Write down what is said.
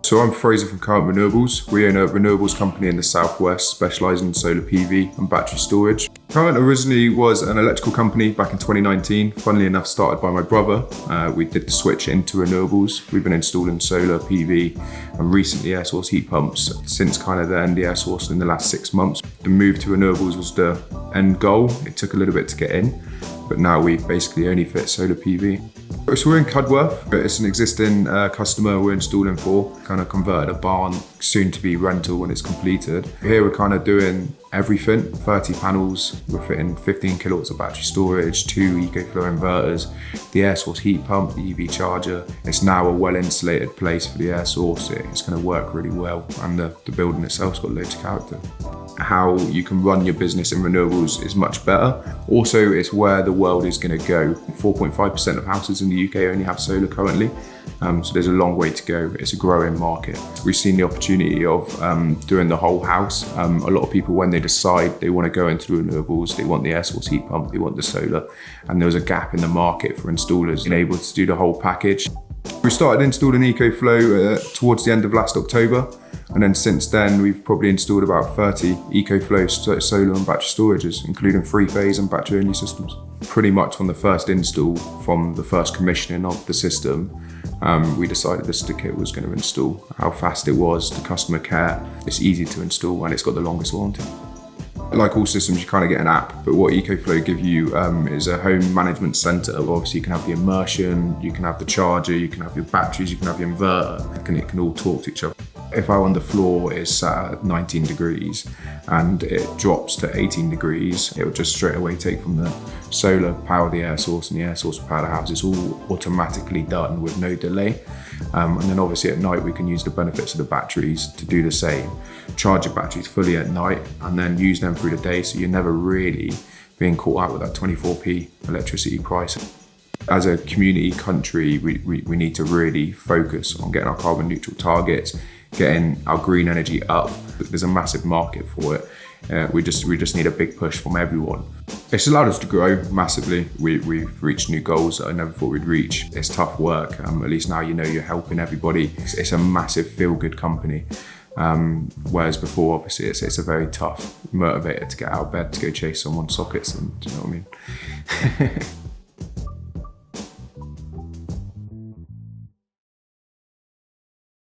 So I'm Fraser from Current Renewables. We own a renewables company in the southwest specialising in solar PV and battery storage. Current originally was an electrical company back in 2019, funnily enough started by my brother. We did the switch into renewables. We've been installing solar PV and recently air source heat pumps since kind of then the air source in the last 6 months. The move to renewables was the end goal. It took a little bit to get in, but now we basically only fit solar PV. So we're in Cudworth. It's an existing customer we're installing for, kind of converted a barn, soon to be rental when it's completed. Here we're kind of doing everything, 30 panels, we're fitting 15 kilowatts of battery storage, 2 EcoFlow inverters, the air source heat pump, the EV charger. It's now a well insulated place for the air source. It's going to work really well, and the building itself's got loads of character. How you can run your business in renewables is much better. Also, it's where the world is going to go. 4.5% of houses in the UK only have solar currently, so there's a long way to go. It's a growing market. We've seen the opportunity of doing the whole house. A lot of people, when they decide they want to go into renewables, they want the air source heat pump, they want the solar, and there was a gap in the market for installers being able to do the whole package. We started installing EcoFlow towards the end of last October, and then since then we've probably installed about 30 EcoFlow solar and battery storages, including 3-phase and battery only systems. Pretty much on the first install, from the first commissioning of the system, we decided this kit was going to install. How fast it was, the customer care, it's easy to install and it's got the longest warranty. Like all systems, you kind of get an app, but what EcoFlow give you is a home management center. Obviously you can have the immersion, you can have the charger, you can have your batteries, you can have your inverter, and it can all talk to each other. If our underfloor is sat at 19 degrees and it drops to 18 degrees, it will just straight away take from the solar, power the air source, and the air source will power the house. It's all automatically done with no delay. And then obviously at night we can use the benefits of the batteries to do the same. Charge your batteries fully at night and then use them through the day, so you're never really being caught out with that 24p electricity price. As a community country, we need to really focus on getting our carbon neutral targets, getting our green energy up. There's a massive market for it. We just need a big push from everyone. It's allowed us to grow massively. We've reached new goals that I never thought we'd reach. It's tough work. At least now you know you're helping everybody. It's a massive feel-good company. Whereas before, obviously, it's a very tough motivator to get out of bed to go chase someone's sockets, and do you know what I mean?